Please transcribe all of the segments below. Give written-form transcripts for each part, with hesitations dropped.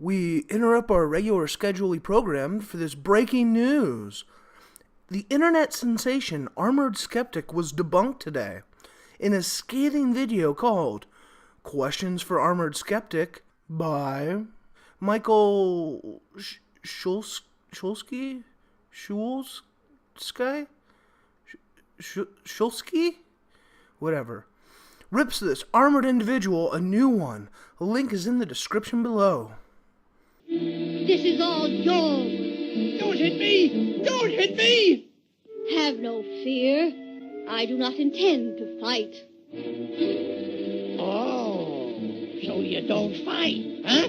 We interrupt our regular scheduled program for this breaking news. The internet sensation Armoured Skeptic was debunked today in a scathing video called Questions for Armoured Skeptic by Michael Shulsky? Whatever. Rips this armored individual a new one. A link is in the description below. This is all yours. Don't hit me! Don't hit me! Have no fear. I do not intend to fight. Oh, so you don't fight, huh?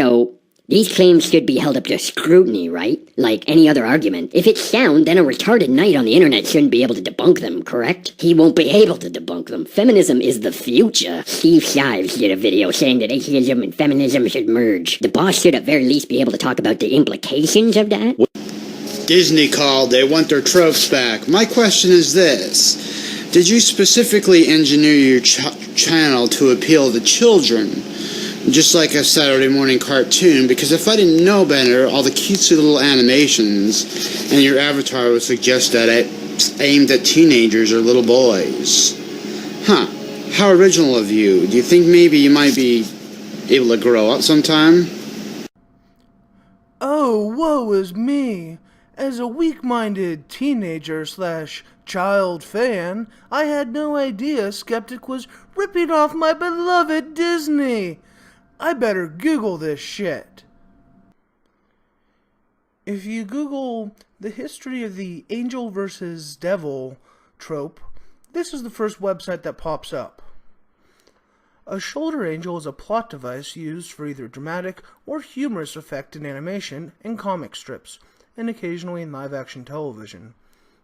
So, these claims should be held up to scrutiny, right? Like any other argument. If it's sound, then a retarded knight on the internet shouldn't be able to debunk them, correct? He won't be able to debunk them. Feminism is the future. Steve Shives did a video saying that atheism and feminism should merge. The boss should at very least be able to talk about the implications of that. Disney called. They want their tropes back. My question is this. Did you specifically engineer your channel to appeal to children? Just like a Saturday morning cartoon, because if I didn't know better, all the cutesy little animations and your avatar would suggest that it's aimed at teenagers or little boys. Huh. How original of you. Do you think maybe you might be able to grow up sometime? Oh, woe is me. As a weak-minded teenager/child fan, I had no idea Skeptic was ripping off my beloved Disney. I better Google this shit. If you Google the history of the angel versus devil trope, this is the first website that pops up. A shoulder angel is a plot device used for either dramatic or humorous effect in animation and comic strips, and occasionally in live-action television.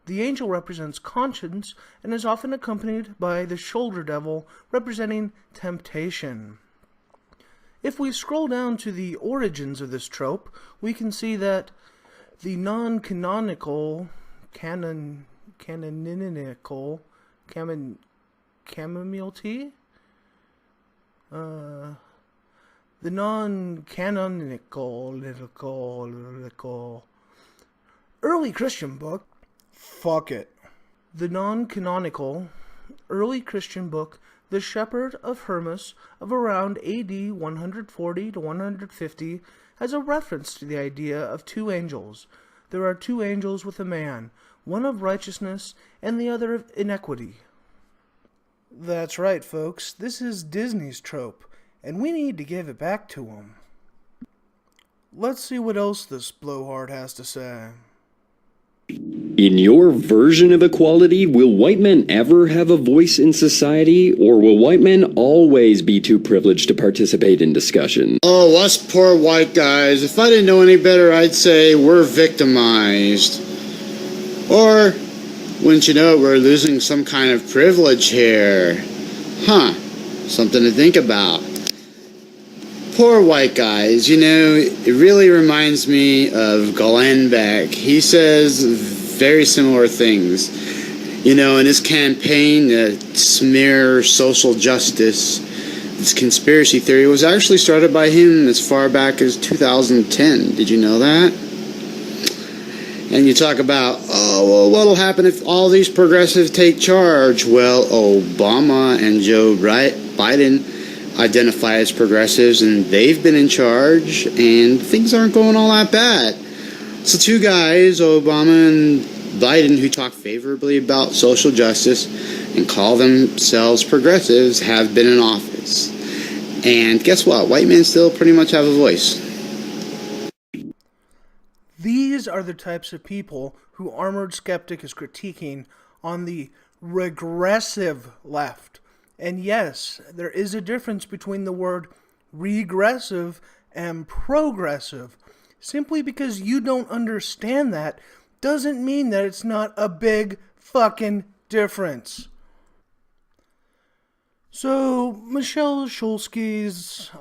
The angel represents conscience and is often accompanied by the shoulder devil representing temptation. If we scroll down to the origins of this trope, we can see that the non-canonical, chamomile tea? The non-canonical early Christian book, The non-canonical early Christian book, The Shepherd of Hermas, of around AD 140 to 150, has a reference to the idea of two angels. There are two angels with a man, one of righteousness and the other of iniquity. That's right, folks. This is Disney's trope, and we need to give it back to him. Let's see what else this blowhard has to say. In your version of equality, will white men ever have a voice in society, or will white men always be too privileged to participate in discussion? Oh, us poor white guys. If I didn't know any better, I'd say we're victimized. Or, wouldn't you know it, we're losing some kind of privilege here. Huh. Something to think about. Poor white guys, you know, it really reminds me of Glenn Beck. He says very similar things. You know, in his campaign to smear social justice, this conspiracy theory was actually started by him as far back as 2010. Did you know that? And you talk about, oh, well, what'll happen if all these progressives take charge? Well, Obama and Joe Biden identify as progressives, and they've been in charge, and things aren't going all that bad. So two guys, Obama and Biden, who talk favorably about social justice and call themselves progressives, have been in office. And guess what? White men still pretty much have a voice. These are the types of people who Armoured Skeptic is critiquing on the regressive left. And yes, there is a difference between the word regressive and progressive. Simply because you don't understand that doesn't mean that it's not a big fucking difference. So, Michelle Shulsky's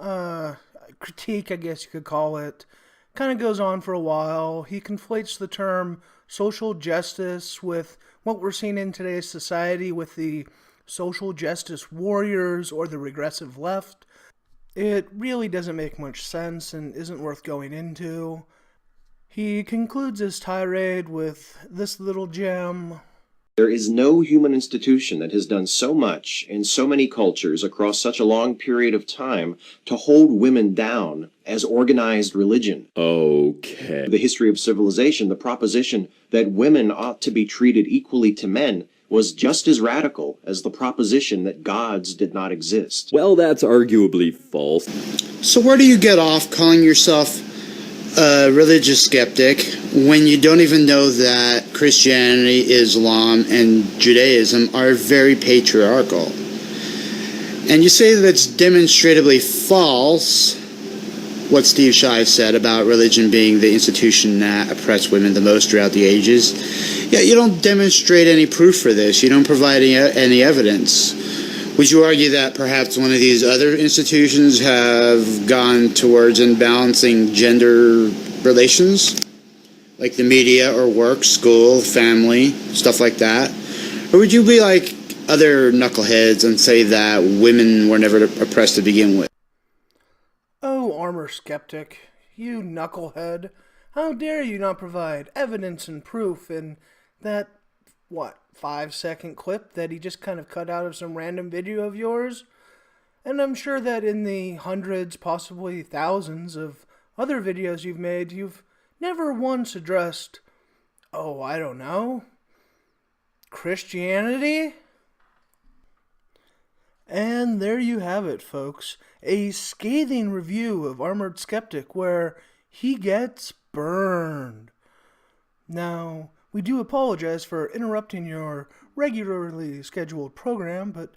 critique, I guess you could call it, kind of goes on for a while. He conflates the term social justice with what we're seeing in today's society with the social justice warriors or the regressive left. It really doesn't make much sense and isn't worth going into. He concludes his tirade with this little gem. There is no human institution that has done so much in so many cultures across such a long period of time to hold women down as organized religion. Okay. The history of civilization, the proposition that women ought to be treated equally to men was just as radical as the proposition that gods did not exist. Well, that's arguably false. So where do you get off calling yourself a religious skeptic when you don't even know that Christianity, Islam, and Judaism are very patriarchal? And you say that it's demonstrably false, what Steve Shive said about religion being the institution that oppressed women the most throughout the ages. Yeah, you don't demonstrate any proof for this. You don't provide any evidence. Would you argue that perhaps one of these other institutions have gone towards imbalancing gender relations? Like the media or work, school, family, stuff like that? Or would you be like other knuckleheads and say that women were never oppressed to begin with? Oh, Armoured Skeptic, you knucklehead. How dare you not provide evidence and proof in that, 5-second clip that he just kind of cut out of some random video of yours? And I'm sure that in the hundreds, possibly thousands of other videos you've made, you've never once addressed, I don't know, Christianity? And there you have it, folks. A scathing review of Armoured Skeptic where he gets burned. Now, we do apologize for interrupting your regularly scheduled program, but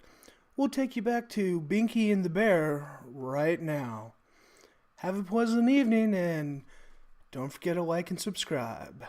we'll take you back to Binky and the Bear right now. Have a pleasant evening, and don't forget to like and subscribe.